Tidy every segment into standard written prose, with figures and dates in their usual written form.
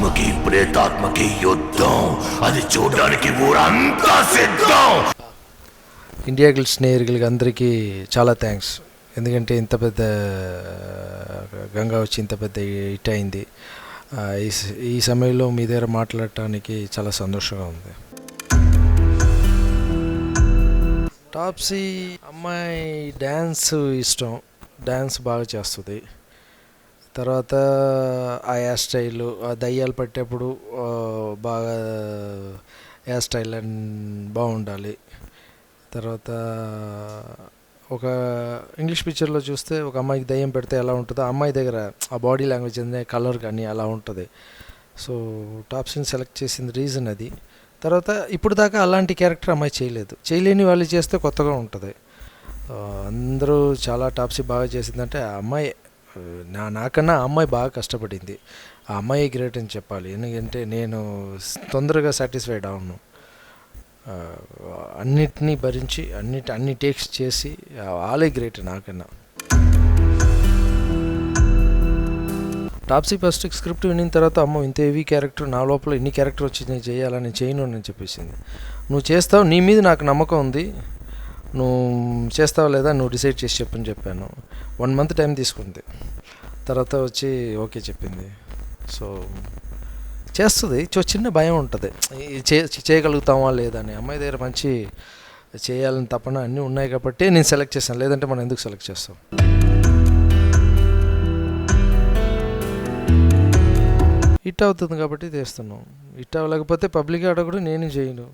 ఆత్మకి ప్రేతాత్మకి యుద్ధం, అది చూడడానికి ఊరంతా సిద్ధం. ఇండియా గిల్డ్స్ నేయర్ಗಳಿಗೆ అందరికీ చాలా థ్యాంక్స్. ఎందుకంటే ఇంత పెద్ద గంగా వచ్చి ఇంత పెద్ద హిట్ అయింది. ఈ సమయంలో మీ దగ్గర మాట్లాడటానికి చాలా సంతోషంగా ఉంది. టాప్సీ అమ్మాయి డ్యాన్స్ ఇష్టం, డ్యాన్స్ బాగా చేస్తుంది. తర్వాత ఆ హెయిర్ స్టైల్, ఆ దయ్యాలు పట్టేప్పుడు బాగా హెయిర్ స్టైల్ అండ్ బాగుండాలి. తర్వాత ఒక ఇంగ్లీష్ పిక్చర్లో చూస్తే ఒక అమ్మాయికి దయ్యం పెడితే ఎలా ఉంటుందో ఆ అమ్మాయి దగ్గర ఆ బాడీ లాంగ్వేజ్ అనే కలర్ కానీ అలా ఉంటుంది. సో టాప్స్ని సెలెక్ట్ చేసిన రీజన్ అది. తర్వాత ఇప్పుడు దాకా అలాంటి క్యారెక్టర్ అమ్మాయి చేయలేని వాళ్ళు చేస్తే కొత్తగా ఉంటుంది. అందరూ చాలా టాప్సీ బాగా చేసిందంటే ఆ అమ్మాయి నాకన్నా ఆ అమ్మాయి బాగా కష్టపడింది. ఆ అమ్మాయి గ్రేట్ అని చెప్పాలి. ఎందుకంటే నేను తొందరగా సాటిస్ఫైడ్ అవును. అన్నిటినీ భరించి అన్ని టేక్స్ చేసి వాళ్ళే గ్రేట్ నాకన్నా. టాప్సీ ఫస్ట్ స్క్రిప్ట్ వినిన తర్వాత అమ్మ ఇంత హెవీ క్యారెక్టర్ నా లోపల ఇన్ని క్యారెక్టర్ వచ్చి నేను చేయాలని చేయను అని చెప్పేసింది. నువ్వు చేస్తావు, నీ మీద నాకు నమ్మకం ఉంది, నువ్వు చేస్తావా లేదా నువ్వు డిసైడ్ చేసి చెప్పని చెప్పాను. 1 month టైం తీసుకుంది. తర్వాత వచ్చి ఓకే చెప్పింది. సో చేస్తుంది. చిన్న భయం ఉంటుంది, చేయగలుగుతామా లేదా అని. అమ్మాయి దగ్గర మంచి చేయాలని తపన అన్నీ ఉన్నాయి కాబట్టి నేను సెలెక్ట్ చేశాను, లేదంటే మనం ఎందుకు సెలెక్ట్ చేస్తాం. హిట్ అవుతుంది కాబట్టి చేస్తున్నాం. హిట్ అవ్వలేకపోతే పబ్లిక్ అడగడు, నేను చేయను.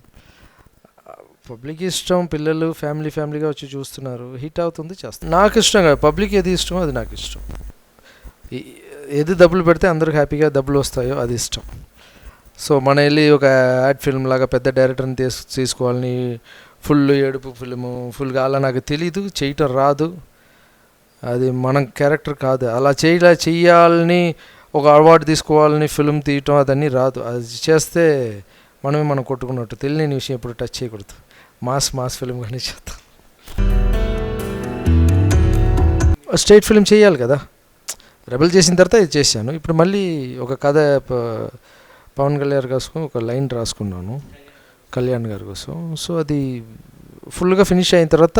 పబ్లిక్ ఇష్టం, పిల్లలు ఫ్యామిలీగా వచ్చి చూస్తున్నారు, హిట్ అవుతుంది చేస్తాను. నాకు ఇష్టం కాదు, పబ్లిక్ ఏది ఇష్టమో అది నాకు ఇష్టం. ఏది డబ్బులు పెడితే అందరికి హ్యాపీగా డబ్బులు వస్తాయో అది ఇష్టం. సో మనం వెళ్ళి ఒక యాడ్ ఫిల్మ్ లాగా పెద్ద డైరెక్టర్ని తీసుకోవాలని ఫుల్ ఏడుపు ఫిల్ము ఫుల్గా అలా నాకు తెలీదు, చేయటం రాదు. అది మనం క్యారెక్టర్ కాదు. అలా చెయ్యాలని ఒక అవార్డు తీసుకోవాలని ఫిల్మ్ తీయటం అదన్నీ రాదు. అది చేస్తే మనం కొట్టుకున్నట్టు. తెలియని విషయం ఎప్పుడు టచ్ చేయకూడదు. మాస్ ఫిల్మ్ కానీ చేద్దాం. స్ట్రైట్ ఫిల్మ్ చేయాలి కదా. రెబల్ చేసిన తర్వాత ఇది చేశాను. ఇప్పుడు మళ్ళీ ఒక కథ పవన్ కళ్యాణ్ కోసం ఒక లైన్ రాసుకున్నాను, కళ్యాణ్ గారి కోసం. సో అది ఫుల్గా ఫినిష్ అయిన తర్వాత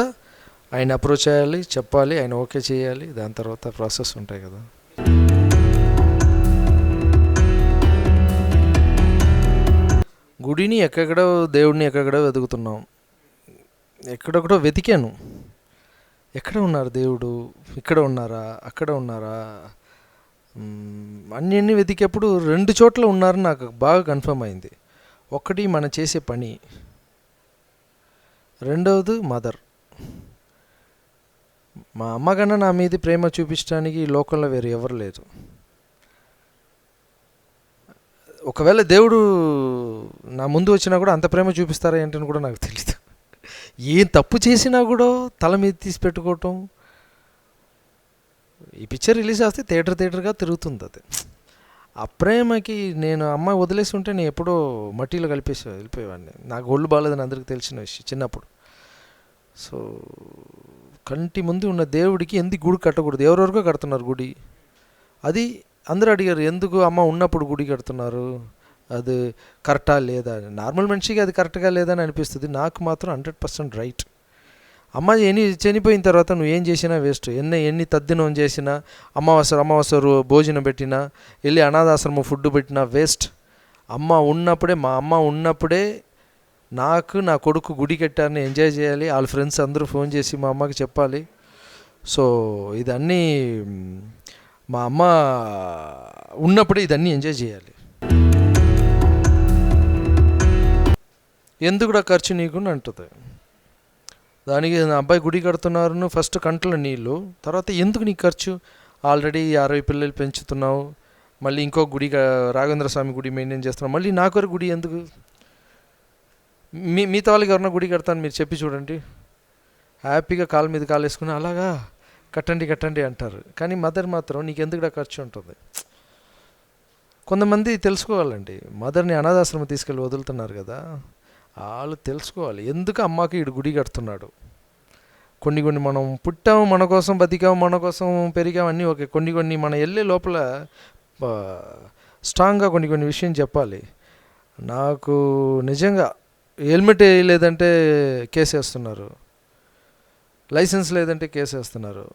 ఆయన అప్రోచ్ అయ్యాలి, చెప్పాలి, ఆయన ఓకే చేయాలి. దాని తర్వాత ప్రాసెస్ ఉంటాయి కదా. గుడిని ఎక్కడో, దేవుడిని ఎక్కడో వెతుకుతున్నాం. ఎక్కడొక్కడో వెతికాను. ఎక్కడ ఉన్నారు దేవుడు, ఇక్కడ ఉన్నారా, అక్కడ ఉన్నారా, అన్నీ వెతికేప్పుడు 2 చోట్ల ఉన్నారని నాకు బాగా కన్ఫర్మ్ అయింది. ఒకటి మనం చేసే పని, రెండవది మదర్. మా అమ్మకన్నా నా మీద ప్రేమ చూపించడానికి ఈ లోకంలో వేరు ఎవరు లేరు. ఒకవేళ దేవుడు నా ముందు వచ్చినా కూడా అంత ప్రేమ చూపిస్తారా ఏంటని కూడా నాకు తెలీదు. ఏం తప్పు చేసినా కూడా తల మీద తీసి పెట్టుకోవటం. ఈ పిక్చర్ రిలీజ్ చేస్తే థియేటర్గా తిరుగుతుంది అది. ఆ ప్రేమకి నేను అమ్మాయి వదిలేసి ఉంటే నేను ఎప్పుడో మట్టిలో వెళ్ళిపోయేవాడిని. నాకు ఒళ్ళు బాగాలేదని అందరికీ తెలిసిన విషయం చిన్నప్పుడు. సో కంటి ముందు ఉన్న దేవుడికి ఎందుకు గుడి కట్టకూడదు? ఎవరెవరికో కడుతున్నారు గుడి. అది అందరూ అడిగారు, ఎందుకు అమ్మ ఉన్నప్పుడు గుడి కడుతున్నారు, అది కరెక్టా లేదా? నార్మల్ మనిషికి అది కరెక్ట్గా లేదని అనిపిస్తుంది. నాకు మాత్రం 100% రైట్. అమ్మ చనిపోయిన తర్వాత నువ్వు ఏం చేసినా వేస్ట్. ఎన్ని తద్దినం చేసినా, అమావాస్య భోజనం పెట్టినా, వెళ్ళి అనాథాశ్రమం ఫుడ్ పెట్టినా వేస్ట్. మా అమ్మ ఉన్నప్పుడే నాకు నా కొడుకు గుడి కట్టారని ఎంజాయ్ చేయాలి. వాళ్ళ ఫ్రెండ్స్ అందరూ ఫోన్ చేసి మా అమ్మకి చెప్పాలి. సో ఇదన్నీ మా అమ్మ ఉన్నప్పుడే ఇదన్నీ ఎంజాయ్ చేయాలి. ఎందుకు కూడా ఖర్చు నీకు అంటుంది. దానికి నా అబ్బాయి గుడి కడుతున్నారు, ఫస్ట్ కంట్లో నీళ్ళు, తర్వాత ఎందుకు నీకు ఖర్చు? ఆల్రెడీ 60 పిల్లలు పెంచుతున్నావు, మళ్ళీ ఇంకో గుడి రాఘవేంద్ర స్వామి గుడి మెయింటైన్ చేస్తున్నావు, మళ్ళీ నాకు గుడి ఎందుకు? మిగతా వాళ్ళకి ఎవరన్నా గుడి కడతాను మీరు చెప్పి చూడండి. హ్యాపీగా కాలు మీద కాలు వేసుకుని అలాగా కట్టండి అంటారు. కానీ మదర్ మాత్రం నీకు ఎందుకు ఖర్చు ఉంటుంది. కొంతమంది తెలుసుకోవాలండి. మదర్ని అనాథాశ్రమం తీసుకెళ్ళి వదులుతున్నారు కదా, వాళ్ళు తెలుసుకోవాలి ఎందుకు అమ్మకి ఈడు గుడి కడుతున్నాడు. కొన్ని మనం పుట్టాము మన కోసం, బతికాము మన కోసం, పెరిగాము అన్నీ ఓకే. కొన్ని మన వెళ్ళే లోపల స్ట్రాంగ్గా కొన్ని విషయం చెప్పాలి. నాకు నిజంగా హెల్మెట్ లేదంటే కేసు వేస్తున్నారు, లైసెన్స్ లేదంటే కేసు వేస్తున్నారు.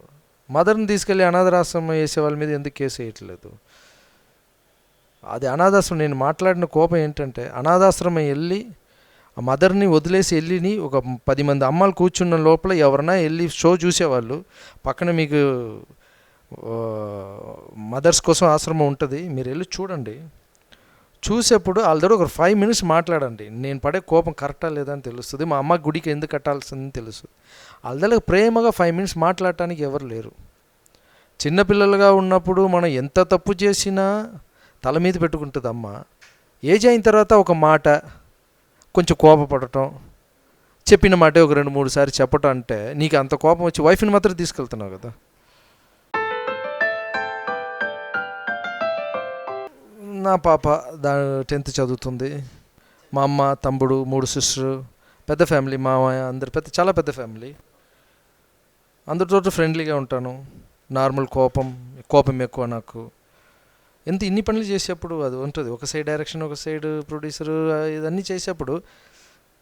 మదర్ని తీసుకెళ్ళి అనాథాశ్రమం వేసే వాళ్ళ మీద ఎందుకు కేసు వేయట్లేదు? అది అనాథాశ్రమం. నేను మాట్లాడిన కోపం ఏంటంటే, అనాథాశ్రమం వెళ్ళి ఆ మదర్ని వదిలేసి వెళ్ళి ఒక 10 మంది అమ్మాలు కూర్చున్న లోపల ఎవరన్నా వెళ్ళి షో చూసేవాళ్ళు, పక్కన మీకు మదర్స్ కోసం ఆశ్రమం ఉంటుంది, మీరు వెళ్ళి చూడండి. చూసేప్పుడు వాళ్ళ దగ్గర ఒక 5 minutes మాట్లాడండి. నేను పడే కోపం కరెక్టా లేదా అని తెలుస్తుంది. మా అమ్మ గుడికి ఎందుకు కట్టాల్సిందని తెలుసు. వాళ్ళ దగ్గర ప్రేమగా 5 minutes మాట్లాడటానికి ఎవరు లేరు. చిన్నపిల్లలుగా ఉన్నప్పుడు మనం ఎంత తప్పు చేసినా తల మీద పెట్టుకుంటుంది అమ్మ. ఏజ్ అయిన తర్వాత ఒక మాట కొంచెం కోపపడటం, చెప్పిన మాటే ఒక 2-3 సార్లు చెప్పటం, అంటే నీకు అంత కోపం వచ్చి వైఫ్ని మాత్రం తీసుకెళ్తున్నావు కదా. నా పాప 10th చదువుతుంది. మా అమ్మ, తమ్ముడు, 3 సిస్టరు, పెద్ద ఫ్యామిలీ, మామయ్య, అందరు చాలా పెద్ద ఫ్యామిలీ. అందరితో ఫ్రెండ్లీగా ఉంటాను. నార్మల్ కోపం ఎక్కువ నాకు. ఇన్ని పనులు చేసేప్పుడు అది ఉంటుంది. ఒక సైడ్ డైరెక్షన్, ఒక సైడ్ ప్రొడ్యూసరు, ఇదన్నీ చేసేప్పుడు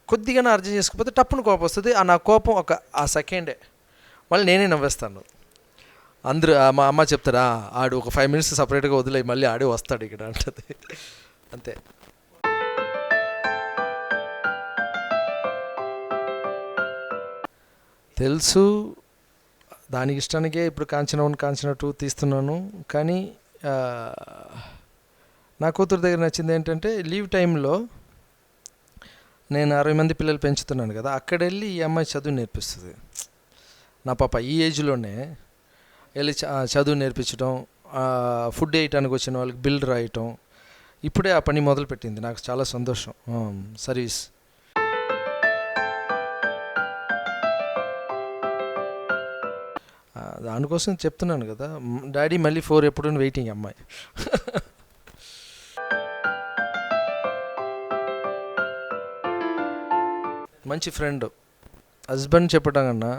కొద్దిగా అర్థం చేసుకోకపోతే టప్పున కోపం వస్తుంది. నా కోపం ఆ సెకండే మళ్ళీ నేనే నవ్వేస్తాను. అందరూ మా అమ్మ చెప్తారా, ఆడు ఒక 5 minutes సపరేట్గా వదిలేయి, మళ్ళీ ఆడే వస్తాడు ఇక్కడ అంటది. అంతే. తెలుసు, దానికి ఇష్టానికే ఇప్పుడు కాంచన 2 తీస్తున్నాను. కానీ నా కూతురు దగ్గర నచ్చింది ఏంటంటే, లీవ్ టైంలో నేను 60 మంది పిల్లలు పెంచుతున్నాను కదా, అక్కడ వెళ్ళి ఈ అమ్మాయి చదువు నేర్పిస్తుంది. నా పాప ఈ ఏజ్లోనే వెళ్ళి చదువు నేర్పించడం, ఫుడ్ వేయటానికి వచ్చిన వాళ్ళకి బిల్ రాయటం, ఇప్పుడే ఆ పని మొదలుపెట్టింది. నాకు చాలా సంతోషం. సర్వీస్. దానికోసం చెప్తున్నాను కదా, డాడీ మళ్ళీ 4 ఎప్పుడు వెయిటింగ్ అమ్మాయి. మంచి ఫ్రెండ్, హస్బెండ్ చెప్పటం కన్నా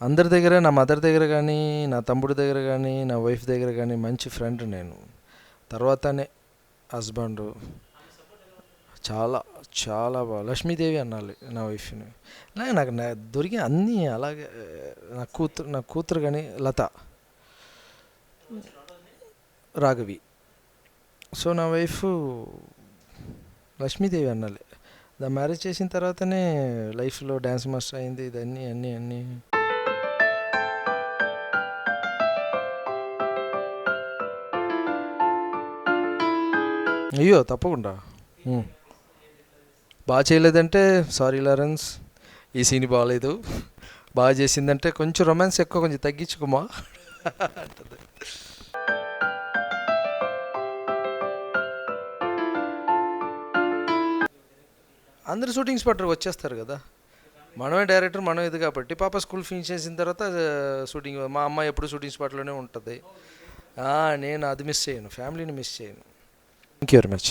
అందరి దగ్గర, నా మదర్ దగ్గర కానీ, నా తమ్ముడి దగ్గర కానీ, నా వైఫ్ దగ్గర కానీ మంచి ఫ్రెండ్ నేను. తర్వాతనే హస్బెండ్. చాలా చాలా బాగా లక్ష్మీదేవి అనాలి నా వైఫ్ని. నాకు దొరికి అన్నీ అలాగే. నా కూతురు కానీ లత, రాఘవి. సో నా వైఫ్ లక్ష్మీదేవి అనాలి. మ్యారేజ్ చేసిన తర్వాతనే లైఫ్లో డ్యాన్స్ మాస్టర్ అయింది. ఇదన్నీ అన్నీ అయ్యో తప్పకుండా. బాగా చేయలేదంటే సారీ లారెన్స్, ఈ సీన్ బాగాలేదు. బాగా చేసిందంటే కొంచెం రొమాన్స్ ఎక్కువ, కొంచెం తగ్గించుకోమా అంటుంది. అందరు షూటింగ్ స్పాటర్ వచ్చేస్తారు కదా, మనమే డైరెక్టర్, మనం ఇది కాబట్టి. పాప స్కూల్ ఫినిష్ చేసిన తర్వాత షూటింగ్, మా అమ్మాయి ఎప్పుడు షూటింగ్ స్పాట్లోనే ఉంటుంది. నేను అది మిస్ చేయను, ఫ్యామిలీని మిస్ చేయను. Thank you very much.